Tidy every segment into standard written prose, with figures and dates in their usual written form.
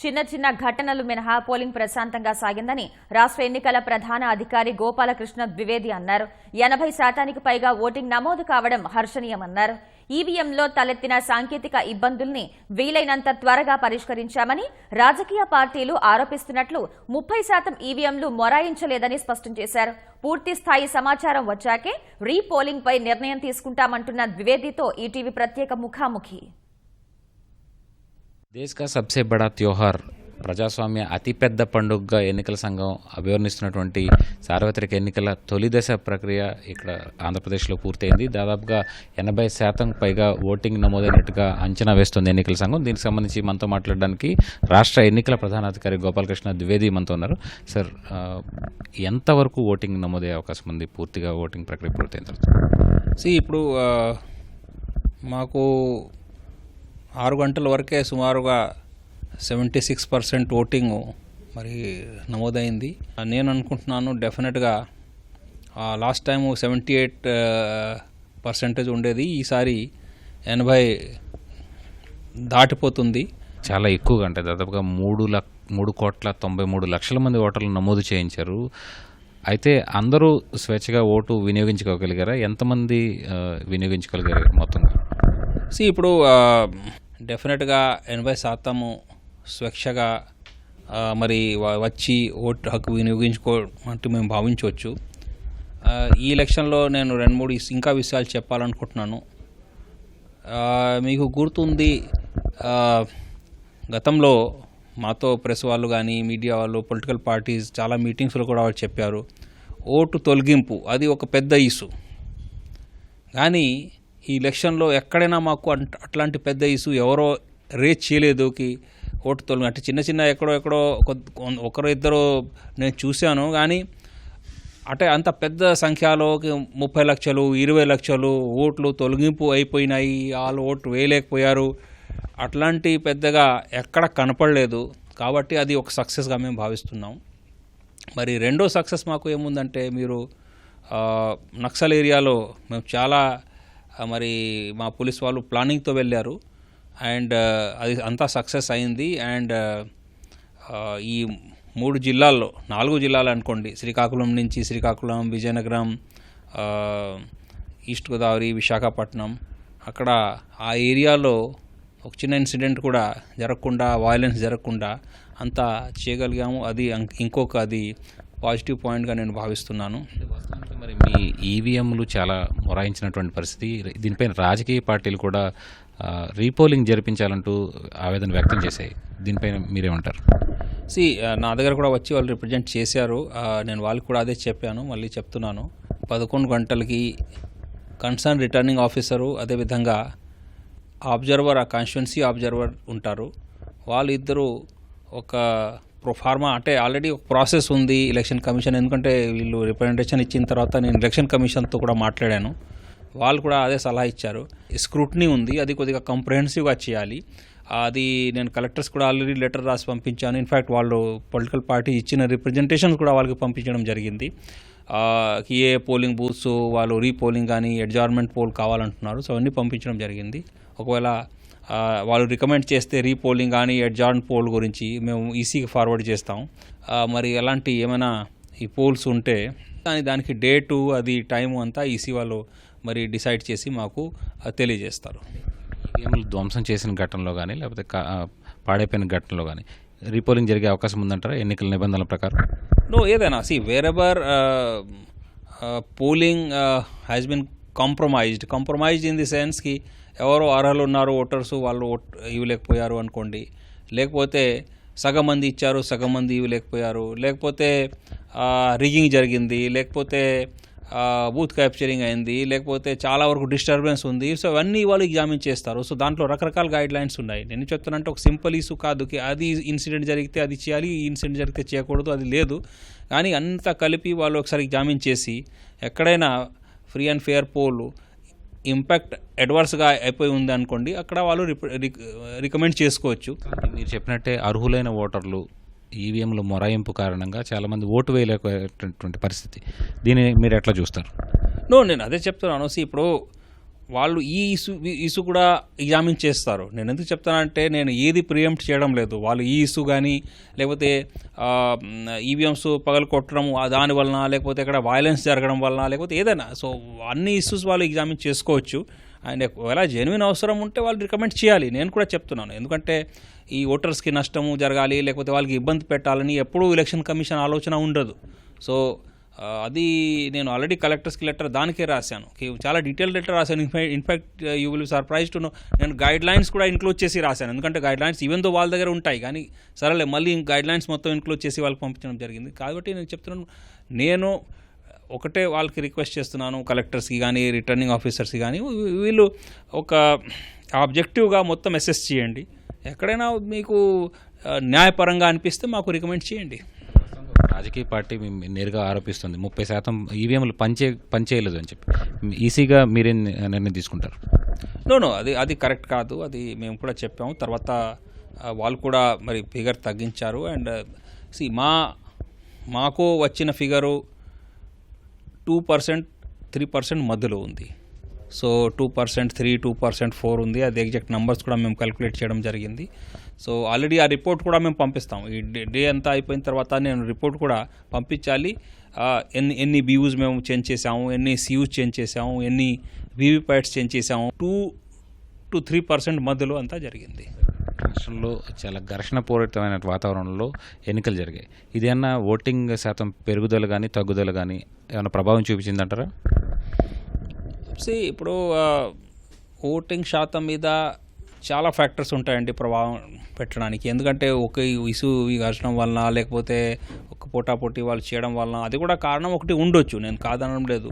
చిన్న చిన్న ఘటనలు మినహా పోలింగ్ ప్రశాంతంగా సాగిందని రాష్ట్ర ఎన్నికల ప్రధాన అధికారి గోపాలకృష్ణ ద్వివేది అన్నారు. 80% పైగా ఓటింగ్ నమోదు కావడం హర్షణీయమన్నారు. ఈవీఎంలో తలెత్తిన సాంకేతిక ఇబ్బందుల్ని వీలైనంత త్వరగా పరిష్కరించామని రాజకీయ పార్టీలు ఆరోపిస్తున్నట్లు 30% ఈవీఎంలు మొరాయించలేదని స్పష్టం చేశారు. పూర్తి స్థాయి సమాచారం వచ్చాకే రీపోలింగ్ పై నిర్ణయం తీసుకుంటామంటున్న ద్వివేదితో ఈటీవీ ప్రత్యేక ముఖాముఖి. దేశ్ కా సబ్సే బడా త్యోహార్ ప్రజాస్వామ్య అతిపెద్ద పండుగగా ఎన్నికల సంఘం అభివర్ణిస్తున్నటువంటి సార్వత్రిక ఎన్నికల తొలి దశ ప్రక్రియ ఇక్కడ ఆంధ్రప్రదేశ్లో పూర్తయింది. దాదాపుగా 80% పైగా ఓటింగ్ నమోదైనట్టుగా అంచనా వేస్తుంది ఎన్నికల సంఘం. దీనికి సంబంధించి మనతో మాట్లాడడానికి రాష్ట్ర ఎన్నికల ప్రధానాధికారి గోపాలకృష్ణ ద్వివేది మనతో ఉన్నారు. సార్, ఎంతవరకు ఓటింగ్ నమోదయ్యే అవకాశం ఉంది? పూర్తిగా ఓటింగ్ ప్రక్రియ పూర్తయిన తర్వాత ఇప్పుడు మాకు 6 గంటల వరకే సుమారుగా 76% ఓటింగ్ మరి నమోదైంది. నేను అనుకుంటున్నాను డెఫినెట్గా లాస్ట్ టైము 78% ఉండేది, ఈసారి 80 దాటిపోతుంది. చాలా ఎక్కువగా, అంటే దాదాపుగా 3,93,00,000 మంది ఓటర్లు నమోదు చేయించారు. అయితే అందరూ స్వేచ్ఛగా ఓటు వినియోగించుకోగలిగారా? ఎంతమంది వినియోగించుకోగలిగారు మొత్తంగా? ఇప్పుడు డెఫినెట్గా 80% స్వేచ్ఛగా మరి వచ్చి ఓటు హక్కు వినియోగించుకోమంటూ మేము భావించవచ్చు. ఈ ఎలక్షన్లో నేను 2-3 ఇంకా విషయాలు చెప్పాలనుకుంటున్నాను. మీకు గుర్తుంది, గతంలో మాతో ప్రెస్ వాళ్ళు కానీ మీడియా వాళ్ళు, పొలిటికల్ పార్టీస్ చాలా మీటింగ్స్లో కూడా వాళ్ళు చెప్పారు, ఓటు తొలగింపు అది ఒక పెద్ద ఇష్యూ. కానీ ఈ ఎలక్షన్లో ఎక్కడైనా మాకు అట్లాంటి పెద్ద ఇష్యూ ఎవరో రేజ్ చేయలేదు. ఓటు తొలగి అంటే చిన్న చిన్న ఎక్కడో ఒకరో ఇద్దరు నేను చూశాను. కానీ అంటే అంత పెద్ద సంఖ్యలో 30 లక్షలు 20 లక్షలు ఓట్లు తొలగింపు అయిపోయినాయి, వాళ్ళు ఓటు వేయలేకపోయారు, అట్లాంటి పెద్దగా ఎక్కడ కనపడలేదు. కాబట్టి అది ఒక సక్సెస్గా మేము భావిస్తున్నాం. మరి రెండో సక్సెస్ మాకు ఏముందంటే, మీరు నక్సల్ ఏరియాలో మేము చాలా మరి మా పోలీస్ వాళ్ళు ప్లానింగ్తో వెళ్ళారు అండ్ అది అంతా సక్సెస్ అయింది. అండ్ ఈ 3 జిల్లాల్లో 4 జిల్లాలు అనుకోండి, శ్రీకాకుళం, విజయనగరం, ఈస్ట్ గోదావరి, విశాఖపట్నం, అక్కడ ఆ ఏరియాలో ఒక చిన్న ఇన్సిడెంట్ కూడా జరగకుండా, వైలెన్స్ జరగకుండా అంతా చేయగలిగాము. అది ఇంకొక పాజిటివ్ పాయింట్గా నేను భావిస్తున్నాను. మరి మీ ఈవీఎంలు చాలా మొరాయించినటువంటి పరిస్థితి, దీనిపైన రాజకీయ పార్టీలు కూడా రీపోలింగ్ జరిపించాలంటూ ఆవేదన వ్యక్తం చేశాయి. దీనిపైన మీరేమంటారు? నా దగ్గర కూడా వచ్చి వాళ్ళు రిప్రజెంట్ చేశారు. నేను వాళ్ళకి కూడా అదే చెప్పాను, మళ్ళీ చెప్తున్నాను. 11 గంటలకి కన్సర్న్ రిటర్నింగ్ ఆఫీసరు, అదేవిధంగా అబ్జర్వర్, ఆ కాన్స్టిట్యున్సీ అబ్జర్వర్ ఉంటారు. వాళ్ళిద్దరూ ఒక ప్రొఫార్మా, అంటే ఆల్రెడీ ఒక ప్రాసెస్ ఉంది ఎలక్షన్ కమిషన్, ఎందుకంటే వీళ్ళు రిప్రజెంటేషన్ ఇచ్చిన తర్వాత నేను ఎలక్షన్ కమిషన్తో కూడా మాట్లాడాను. వాళ్ళు కూడా అదే సలహా ఇచ్చారు. స్క్రూటినీ ఉంది, అది కొద్దిగా కంప్రహెన్సివ్గా చేయాలి. అది నేను కలెక్టర్స్ కూడా ఆల్రెడీ లెటర్ రాసి పంపించాను. ఇన్ఫ్యాక్ట్ వాళ్ళు పొలిటికల్ పార్టీ ఇచ్చిన రిప్రజెంటేషన్స్ కూడా వాళ్ళకి పంపించడం జరిగింది. ఏ పోలింగ్ బూత్స్ వాళ్ళు రీపోలింగ్ కానీ అడ్జార్న్మెంట్ పోల్ కావాలంటున్నారు. సో అవన్నీ పంపించడం జరిగింది. ఒకవేళ వాళ్ళు రికమెండ్ చేస్తే రీపోలింగ్ కానీ అడ్జార్న్ పోల్ గురించి మేము ఈసీకి ఫార్వర్డ్ చేస్తాం. మరి అలాంటి ఏమైనా ఈ పోల్స్ ఉంటే దానికి డేటు, అది టైము అంతా ఈసీ వాళ్ళు మరి డిసైడ్ చేసి మాకు తెలియజేస్తారు. ఈవీఎంలు ధ్వంసం చేసిన ఘటనలో కానీ లేకపోతే పాడైపోయిన ఘటనలో కానీ రీపోలింగ్ జరిగే అవకాశం ఉందంటారా ఎన్నికల నిబంధనల ప్రకారం? ఏదైనా wherever polling has been compromised in the సెన్స్కి ఎవరో అర్హులు ఉన్నారు ఓటర్స్, వాళ్ళు ఇవ్వలేకపోయారు అనుకోండి, లేకపోతే సగం మంది ఇచ్చారు, సగం మంది ఇవ్వలేకపోయారు, లేకపోతే రిగింగ్ జరిగింది, లేకపోతే బూత్ క్యాప్చరింగ్ అయింది, లేకపోతే చాలా వరకు డిస్టర్బెన్స్ ఉంది. సో అవన్నీ వాళ్ళు ఎగ్జామిన్ చేస్తారు. సో దాంట్లో రకరకాల గైడ్ లైన్స్ ఉన్నాయి. నేను చెప్తానంటే ఒక సింపుల్ ఇష్యూ కాదు, అది ఇన్సిడెంట్ జరిగితే అది చేయాలి, ఈ ఇన్సిడెంట్ జరిగితే చేయకూడదు, అది లేదు. కానీ అంతా కలిపి వాళ్ళు ఒకసారి ఎగ్జామిన్ చేసి ఎక్కడైనా free and fair poll impact అడ్వర్స్గా అయిపోయి ఉంది అనుకోండి, అక్కడ వాళ్ళు రికమెండ్ చేసుకోవచ్చు. మీరు చెప్పినట్టే అర్హులైన ఓటర్లు ఈవీఎంల మొరాయింపు కారణంగా చాలామంది ఓటు వేయలేకపోయేటటువంటి పరిస్థితి, దీన్ని మీరు ఎట్లా చూస్తారు? నేను అదే చెప్తున్నాను. ఇప్పుడు వాళ్ళు ఈ ఇష్యూ కూడా ఎగ్జామిన్ చేస్తారు. నేను ఎందుకు చెప్తానంటే నేను ఏది ప్రియంప్ట్ చేయడం లేదు. వాళ్ళు ఈ ఇష్యూ కానీ లేకపోతే ఈవీఎంస్ పగలు కొట్టడం దాని వలన, లేకపోతే ఇక్కడ వైలెన్స్ జరగడం వలన, లేకపోతే ఏదైనా, సో అన్ని ఇష్యూస్ వాళ్ళు ఎగ్జామిన్ చేసుకోవచ్చు. అండ్ ఒకవేళ జెన్యున్ అవసరం ఉంటే వాళ్ళు రికమెండ్ చేయాలి. నేను కూడా చెప్తున్నాను, ఎందుకంటే ఈ ఓటర్స్కి నష్టము జరగాలి, లేకపోతే వాళ్ళకి ఇబ్బంది పెట్టాలని ఎప్పుడూ ఎలక్షన్ కమిషన్ ఆలోచన ఉండదు. సో అది నేను ఆల్రెడీ కలెక్టర్స్కి లెటర్ దానికే రాశాను, చాలా డీటెయిల్ లెటర్ రాశాను. In fact you will surprise to know, నేను గైడ్ లైన్స్ కూడా ఇంక్లూడ్ చేసి రాశాను. ఎందుకంటే గైడ్ లైన్స్ ఈవెన్ దో వాళ్ళ దగ్గర ఉంటాయి, కానీ సరేలే మళ్ళీ గైడ్ లైన్స్ మొత్తం ఇంక్లూడ్ చేసి వాళ్ళకి పంపించడం జరిగింది. కాబట్టి నేను చెప్తున్నాను, నేను ఒకటే వాళ్ళకి రిక్వెస్ట్ చేస్తున్నాను, కలెక్టర్స్కి కానీ రిటర్నింగ్ ఆఫీసర్స్కి కానీ, వీళ్ళు ఒక ఆబ్జెక్టివ్గా మొత్తం అసెస్ చేయండి. ఎక్కడైనా మీకు న్యాయపరంగా అనిపిస్తే మాకు రికమెండ్ చేయండి. రాజకీయ పార్టీ నేరుగా ఆరోపిస్తుంది 30% ఈవీఎంలు పనిచేయలేదు అని చెప్పి. ఈసీగా మీరేం నిర్ణయం తీసుకుంటారు? నో అది కరెక్ట్ కాదు. అది మేము కూడా చెప్పాము. తర్వాత వాళ్ళు కూడా మరి ఫిగర్ తగ్గించారు. అండ్ మాకు వచ్చిన ఫిగరు 2%, 3% మధ్యలో ఉంది. సో 2%, 3, 2%, 4 ఉంది. అది ఎగ్జాక్ట్ నెంబర్స్ కూడా మేము క్యాలిక్యులేట్ చేయడం జరిగింది. సో ఆల్రెడీ ఆ రిపోర్ట్ కూడా మేము పంపిస్తాము. ఈ డే అంతా అయిపోయిన తర్వాత నేను రిపోర్ట్ కూడా పంపించాలి. ఎన్ని బీయూస్ మేము చేంజ్ చేసాము, ఎన్ని సియూస్ చేంజ్ చేసాము, ఎన్ని వీవీప్యాట్స్ చేంజ్ చేసాము. 2 to 3% మధ్యలో అంతా జరిగింది. రాష్ట్రంలో చాలా ఘర్షణపూరితమైన వాతావరణంలో ఎన్నికలు జరిగాయి. ఇదేమన్నా ఓటింగ్ శాతం పెరుగుదల కానీ తగ్గుదల కానీ ఏమైనా ప్రభావం చూపించిందంటారా? ఇప్పుడు ఓటింగ్ శాతం మీద చాలా ఫ్యాక్టర్స్ ఉంటాయండి ప్రభావం పెట్టడానికి. ఎందుకంటే ఒక ఇష్యూ ఘర్షణ వలన, లేకపోతే ఒక పోటాపోటీ వాళ్ళు చేయడం వలన, అది కూడా కారణం ఒకటి ఉండొచ్చు, నేను కాదనడం లేదు.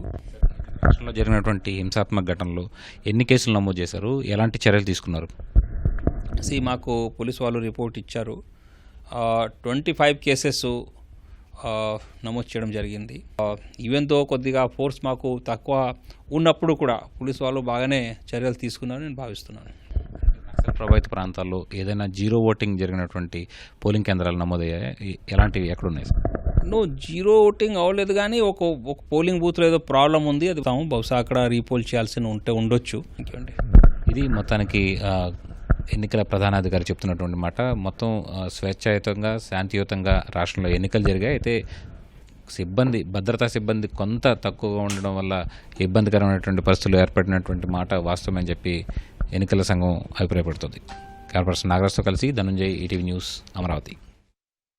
రాష్ట్రంలో జరిగినటువంటి హింసాత్మక ఘటనలు ఎన్ని కేసులు నమోదు చేశారు, ఎలాంటి చర్యలు తీసుకున్నారు? మాకు పోలీసు వాళ్ళు రిపోర్ట్ ఇచ్చారు. 25 కేసెస్ నమోదు చేయడం జరిగింది. ఈవెన్ దో కొద్దిగా ఫోర్స్ మాకు తక్కువ ఉన్నప్పుడు కూడా పోలీసు వాళ్ళు బాగానే చర్యలు తీసుకున్నారని నేను భావిస్తున్నాను. నక్సల్ ప్రభావిత ప్రాంతాల్లో ఏదైనా జీరో ఓటింగ్ జరిగినటువంటి పోలింగ్ కేంద్రాలు నమోదయ్యాయి, ఎలాంటివి ఎక్కడున్నాయి? జీరో ఓటింగ్ అవ్వలేదు, కానీ ఒక పోలింగ్ బూత్లో ఏదో ప్రాబ్లం ఉంది. అది బహుశా అక్కడ రీపోల్ చేయాల్సి ఉండొచ్చు. ఇంకేంటి, ఇది మొత్తానికి ఎన్నికల ప్రధానాధికారి చెప్తున్నటువంటి మాట. మొత్తం స్వేచ్ఛాయుతంగా శాంతియుతంగా రాష్ట్రంలో ఎన్నికలు జరిగాయి. అయితే భద్రతా సిబ్బంది కొంత తక్కువగా ఉండడం వల్ల ఇబ్బందికరమైనటువంటి పరిస్థితులు ఏర్పడినటువంటి మాట వాస్తవమని చెప్పి ఎన్నికల సంఘం అభిప్రాయపడుతుంది. కెమెరా పర్సన్ నాగరాజ్తో కలిసి ధనంజయ్, ఈటీవీ న్యూస్, అమరావతి.